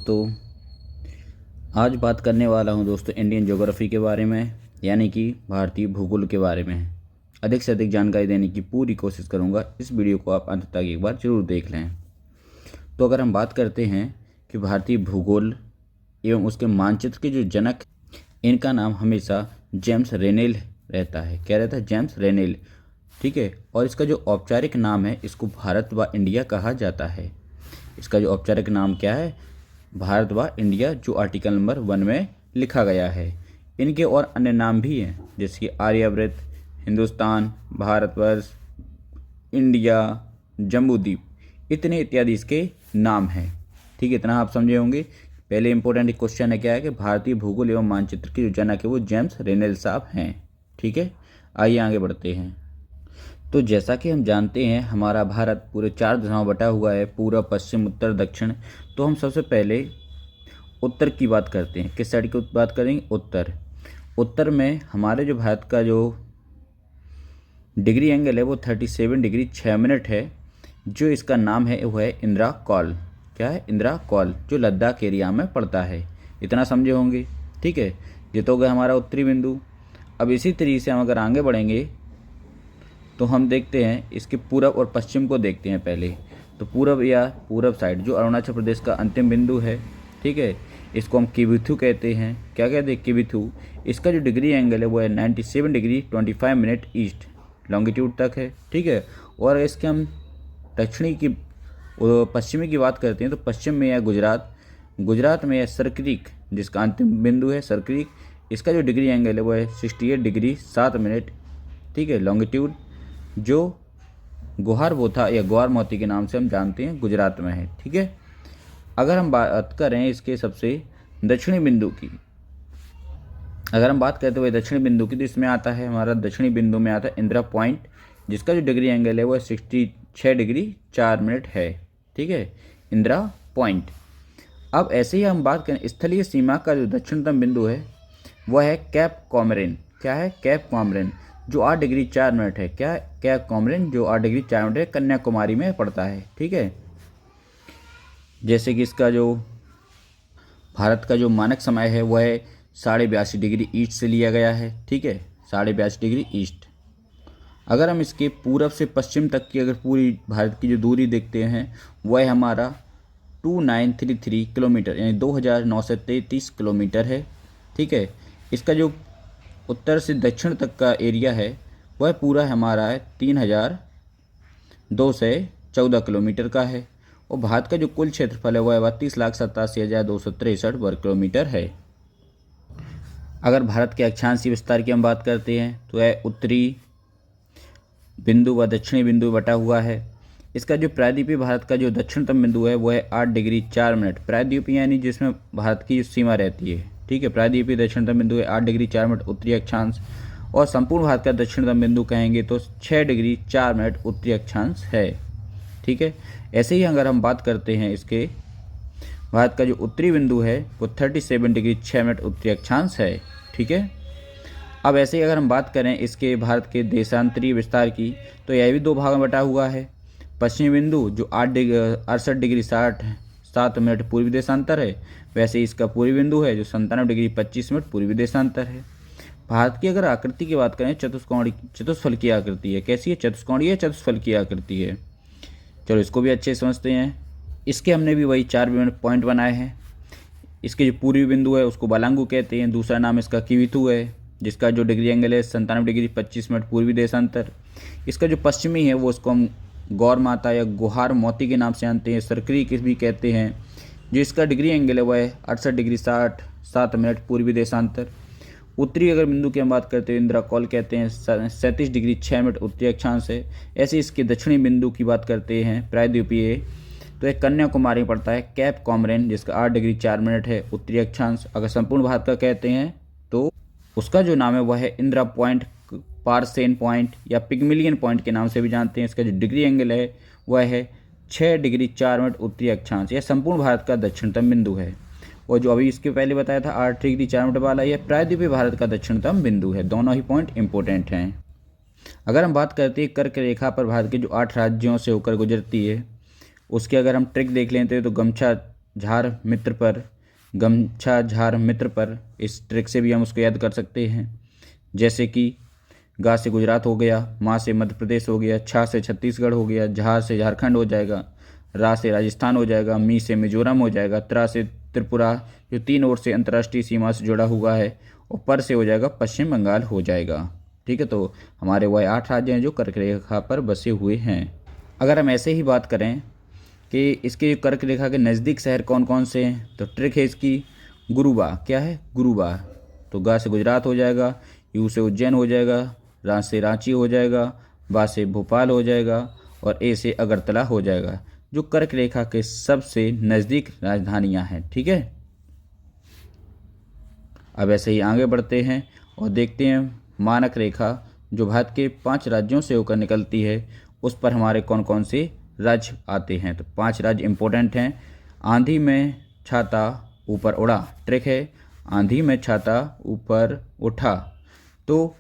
दोस्तों, आज बात करने वाला हूं दोस्तों इंडियन ज्योग्राफी के बारे में, यानी कि भारतीय भूगोल के बारे में अधिक से अधिक जानकारी देने की पूरी कोशिश करूंगा। इस वीडियो को आप अंत तक एक बार जरूर देख लें। तो अगर हम बात करते हैं कि भारतीय भूगोल एवं उसके मानचित्र के जो जनक, इनका नाम हमेशा जेम्स रेनेल रहता है। क्या रहता है? जेम्स रेनेल। ठीक है। और इसका जो औपचारिक नाम है, इसको भारत व इंडिया कहा जाता है। इसका जो औपचारिक नाम क्या है? भारत व इंडिया, जो आर्टिकल नंबर 1 में लिखा गया है। इनके और अन्य नाम भी हैं, जैसे कि आर्यव्रत, हिंदुस्तान, भारतवर्ष, इंडिया, जम्बूद्वीप, इतने इत्यादि इसके नाम हैं। ठीक है, इतना आप समझे होंगे। पहले इंपॉर्टेंट क्वेश्चन है, क्या है कि भारतीय भूगोल एवं मानचित्र के जो जनक है वो जेम्स रेनेल साहब हैं। ठीक है, आइए आगे बढ़ते हैं। तो जैसा कि हम जानते हैं, हमारा भारत पूरे 4 दिशाओं बटा हुआ है, पूर्व, पश्चिम, उत्तर, दक्षिण। तो हम सबसे पहले उत्तर की बात करते हैं। किस साइड की बात करेंगे? उत्तर। उत्तर में हमारे जो भारत का जो डिग्री एंगल है वो 37 डिग्री 6 मिनट है। जो इसका नाम है वो है इंदिरा कॉल। क्या है? इंदिरा कॉल, जो लद्दाख एरिया में पड़ता है। इतना समझे होंगे। ठीक है, ये तो हो गया हमारा उत्तरी बिंदु। अब इसी तरीके से हम अगर आगे बढ़ेंगे तो हम देखते हैं इसके पूरब और पश्चिम को देखते हैं पहले। तो पूरब या पूरब साइड जो अरुणाचल प्रदेश का अंतिम बिंदु है, ठीक है, इसको हम किबिथु कहते हैं। क्या कहते हैं? किबिथु। इसका जो डिग्री एंगल है वो है 97 डिग्री 25 मिनट ईस्ट लॉन्गिट्यूड तक है। ठीक है। और इसके हम दक्षिणी की पश्चिमी की बात करते हैं तो पश्चिम में है गुजरात में है सरक्रीक, जिसका अंतिम बिंदु है सरक्रीक। इसका जो डिग्री एंगल है वो है 68 डिग्री 7 मिनट, ठीक है, लॉन्गिट्यूड, जो गुहार बोथा या ग्वार मोती के नाम से हम जानते हैं, गुजरात में है। ठीक है। अगर हम बात करें इसके सबसे दक्षिणी बिंदु की, अगर हम बात करते हुए दक्षिणी बिंदु की, तो इसमें आता है हमारा दक्षिणी बिंदु में आता है इंदिरा पॉइंट, जिसका जो डिग्री एंगल है वो 66 डिग्री 4 मिनट है। ठीक है, इंदिरा पॉइंट। अब ऐसे ही हम बात करें स्थलीय सीमा का जो दक्षिणतम बिंदु है वह है कैप कॉमरेन। क्या है? कैप कॉमरेन, जो 8 डिग्री 4 मिनट है। क्या है? कैप कॉमरेन, जो 8 डिग्री 4 मिनट है, कन्याकुमारी में पड़ता है। ठीक है। जैसे कि इसका जो भारत का जो मानक समय है वह है 82.5 डिग्री ईस्ट से लिया गया है। ठीक है, 82.5 डिग्री ईस्ट। अगर हम इसके पूरब से पश्चिम तक की अगर पूरी भारत की जो दूरी देखते हैं वह है हमारा 2933 किलोमीटर, यानी 2933 किलोमीटर है। ठीक है। इसका जो उत्तर से दक्षिण तक का एरिया है वह पूरा हमारा है 3214 किलोमीटर का है। और भारत का जो कुल क्षेत्रफल है वह 32,87,263 वर्ग किलोमीटर है। अगर भारत के अक्षांशीय विस्तार की हम बात करते हैं तो यह उत्तरी बिंदु व दक्षिणी बिंदु बटा हुआ है। इसका जो प्रायद्वीपीय भारत का जो दक्षिणतम बिंदु है वह है 8 डिग्री 4 मिनट। प्रायद्वीपीय यानी जिसमें भारत की सीमा रहती है। ठीक है, प्रायद्वीपीय दक्षिणतम बिंदु है 8 डिग्री 4 मिनट उत्तरी अक्षांश। और संपूर्ण भारत का दक्षिणतम बिंदु कहेंगे तो 6 डिग्री 4 मिनट उत्तरी अक्षांश है। ठीक है। ऐसे ही अगर हम बात करते हैं इसके भारत का जो उत्तरी बिंदु है वो 37 डिग्री 6 मिनट उत्तरी अक्षांश है। ठीक है। अब ऐसे ही अगर हम बात करें इसके भारत के देशांतरीय विस्तार की, तो यह भी 2 भागों में बटा हुआ है। पश्चिमी बिंदु जो 68 डिग्री 7 मिनट पूर्वी देशांतर है, वैसे ही इसका पूर्वी बिंदु है जो 97 डिग्री 25 मिनट पूर्वी देशांतर है। भारत की अगर आकृति की बात करें, चतुष्फल की आकृति है। कैसी है? चतुष्कोणीय है, चतुष्फल की आकृति है। चलो इसको भी अच्छे समझते हैं। इसके हमने भी वही 4 पॉइंट बनाए हैं। इसके जो पूर्वी बिंदु है उसको बालांगू कहते हैं। दूसरा नाम इसका किविथु है, जिसका जो डिग्री एंगल है 97 डिग्री 25 मिनट पूर्वी देशांतर। इसका जो पश्चिमी है वो उसको हम गौर माता या गुहार मोती के नाम से जानते हैं, सरक्रीक भी कहते हैं। जो इसका डिग्री एंगल है वह है 68 डिग्री 7 मिनट पूर्वी देशांतर। उत्तरी अगर बिंदु की हम बात करते हैं इंदिरा कॉल कहते हैं, 37 डिग्री 6 मिनट उत्तरी अक्षांश है। ऐसे इसके दक्षिणी बिंदु की बात करते हैं प्रायद्वीपीय, तो एक कन्याकुमारी पड़ता है, कैप कॉमरेन, जिसका 8 डिग्री 4 मिनट है उत्तरी अक्षांश। अगर संपूर्ण भारत का कहते हैं तो उसका जो नाम है वह है इंदिरा पॉइंट, पारसेन पॉइंट या पिग्मिलियन पॉइंट के नाम से भी जानते हैं। इसका जो डिग्री एंगल है वह है 6 डिग्री 4 मिनट उत्तरी अक्षांश। यह संपूर्ण भारत का दक्षिणतम बिंदु है। और जो अभी इसके पहले बताया था 8 डिग्री 4 मिनट वाला, यह प्रायद्वीपीय भारत का दक्षिणतम बिंदु है। दोनों ही पॉइंट इंपॉर्टेंट हैं। अगर हम बात करते हैं कर्क रेखा पर भारत के जो 8 राज्यों से होकर गुजरती है, उसके अगर हम ट्रिक देख लेते हैं तो गमछा झार मित्र पर, गमछा झार मित्र पर, इस ट्रिक से भी हम उसको याद कर सकते हैं। जैसे कि गा से गुजरात हो गया, माँ से मध्य प्रदेश हो गया, छा से छत्तीसगढ़ हो गया, झार से झारखंड हो जाएगा, रा से राजस्थान हो जाएगा, मी से मिजोरम हो जाएगा, त्रा से त्रिपुरा जो 3 ओर से अंतर्राष्ट्रीय सीमा से जुड़ा हुआ है, और पर से हो जाएगा पश्चिम बंगाल हो जाएगा। ठीक है, तो हमारे वह 8 राज्य हैं जो कर्क रेखा पर बसे हुए हैं। अगर हम ऐसे ही बात करें कि इसके कर्क रेखा के नज़दीक शहर कौन कौन से हैं, तो ट्रिक है इसकी गुरुबा। क्या है? गुरुबा। तो गा से गुजरात हो जाएगा, यू से उज्जैन हो जाएगा, रा से रांची हो जाएगा, बा से भोपाल हो जाएगा, और ए से अगरतला हो जाएगा, जो कर्क रेखा के सबसे नज़दीक राजधानियां हैं। ठीक है, अब ऐसे ही आगे बढ़ते हैं और देखते हैं मानक रेखा जो भारत के 5 राज्यों से होकर निकलती है, उस पर हमारे कौन कौन से राज्य आते हैं। तो 5 राज्य इंपॉर्टेंट हैं। आंधी में छाता ऊपर उड़ा, ट्रिक है आंधी में छाता ऊपर उठा, तो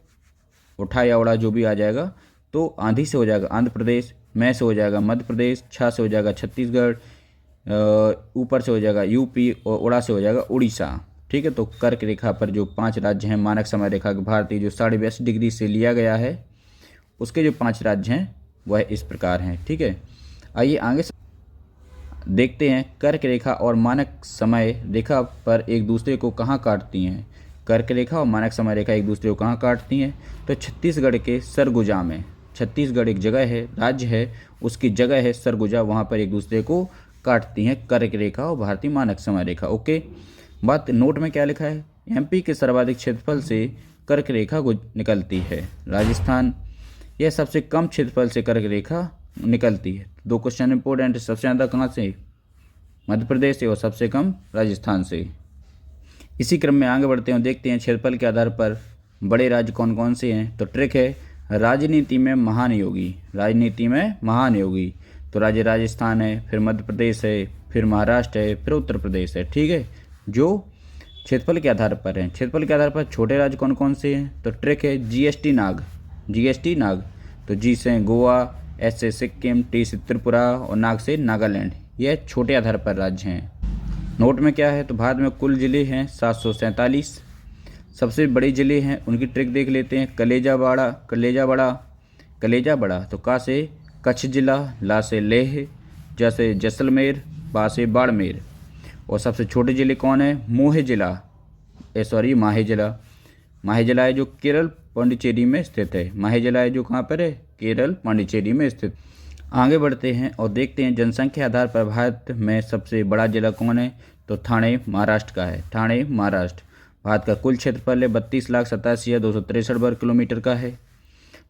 उठा या उड़ा जो भी आ जाएगा, तो आंधी से हो जाएगा आंध्र प्रदेश, मैं से हो जाएगा मध्य प्रदेश, छा से हो जाएगा छत्तीसगढ़, ऊपर से हो जाएगा यूपी, और उड़ा से हो जाएगा उड़ीसा। ठीक है, तो कर्क रेखा पर जो 5 राज्य हैं मानक समय रेखा के भारतीय जो 22.5 डिग्री से लिया गया है, उसके जो 5 राज्य हैं वह इस प्रकार हैं। ठीक है, आइए आगे देखते हैं कर्क रेखा और मानक समय रेखा पर एक दूसरे को कहाँ काटती हैं। कर्क रेखा और मानक समय रेखा एक दूसरे को कहाँ काटती हैं, तो छत्तीसगढ़ के सरगुजा में। छत्तीसगढ़ एक जगह है, राज्य है, उसकी जगह है सरगुजा, वहाँ पर एक दूसरे को काटती हैं कर्क रेखा और भारतीय मानक समय रेखा। ओके, बात नोट में क्या लिखा है, एमपी के सर्वाधिक क्षेत्रफल से कर्क रेखा निकलती है। राजस्थान यह सबसे कम क्षेत्रफल से कर्क रेखा निकलती है। 2 क्वेश्चन इंपॉर्टेंट, सबसे ज़्यादा कहाँ से? मध्य प्रदेश से, और सबसे कम राजस्थान से। इसी क्रम में आगे बढ़ते हैं, देखते हैं क्षेत्रफल के आधार पर बड़े राज्य कौन कौन से हैं। तो ट्रिक है राजनीति में महान योगी। राजनीति में महान योगी, तो राज्य राजस्थान है, फिर मध्य प्रदेश है, फिर महाराष्ट्र है, फिर उत्तर प्रदेश है। ठीक है, जो क्षेत्रफल के आधार पर हैं। क्षेत्रफल के आधार पर छोटे राज्य कौन कौन से हैं, तो ट्रिक है जीएसटी नाग। जीएसटी नाग, तो जी से गोवा, एस से सिक्किम, टी से त्रिपुरा, और नाग से नागालैंड। यह छोटे आधार पर राज्य हैं। नोट में क्या है, तो भारत में कुल जिले हैं 747। सबसे बड़े जिले हैं उनकी ट्रिक देख लेते हैं। कलेजा बड़ा, तो का से कच्छ जिला, ला से लेह, जा से जैसलमेर, बा से बाड़मेर। और सबसे छोटे जिले कौन है? माहे जिला। माहे जिला है जो केरल पांडिचेरी में स्थित है। माहे जिला है जो कहाँ पर है? केरल पांडिचेरी में स्थित। आगे बढ़ते हैं और देखते हैं जनसंख्या आधार पर भारत में सबसे बड़ा जिला कौन है, तो ठाणे महाराष्ट्र का है। ठाणे महाराष्ट्र। भारत का कुल क्षेत्रफल है 32,87,263 वर्ग किलोमीटर का है।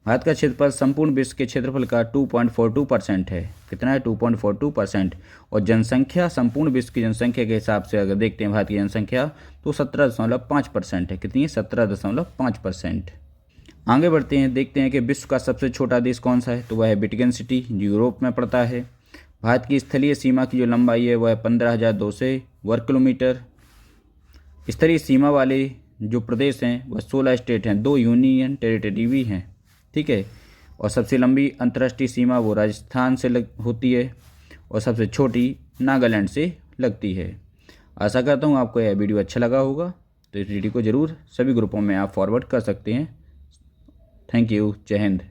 भारत का क्षेत्रफल संपूर्ण विश्व के क्षेत्रफल का 2.42% है। कितना है? 2.42%। और जनसंख्या संपूर्ण विश्व की जनसंख्या के हिसाब से अगर देखते हैं भारत की जनसंख्या, तो 17.5% है। कितनी है? 17.5%। आगे बढ़ते हैं, देखते हैं कि विश्व का सबसे छोटा देश कौन सा है, तो वह है वेटिकन सिटी, जो यूरोप में पड़ता है। भारत की स्थलीय सीमा की जो लंबाई है वह है 15,200 वर्ग किलोमीटर। स्तरीय सीमा वाले जो प्रदेश हैं वह 16 स्टेट हैं, 2 यूनियन टेरिटरी भी हैं। ठीक है, और सबसे लंबी अंतर्राष्ट्रीय सीमा वो राजस्थान से होती है, और सबसे छोटी नागालैंड से लगती है। आशा करता हूँ आपको यह वीडियो अच्छा लगा होगा, तो इस वीडियो को ज़रूर सभी ग्रुपों में आप फॉरवर्ड कर सकते हैं। Thank you. जय हिंद।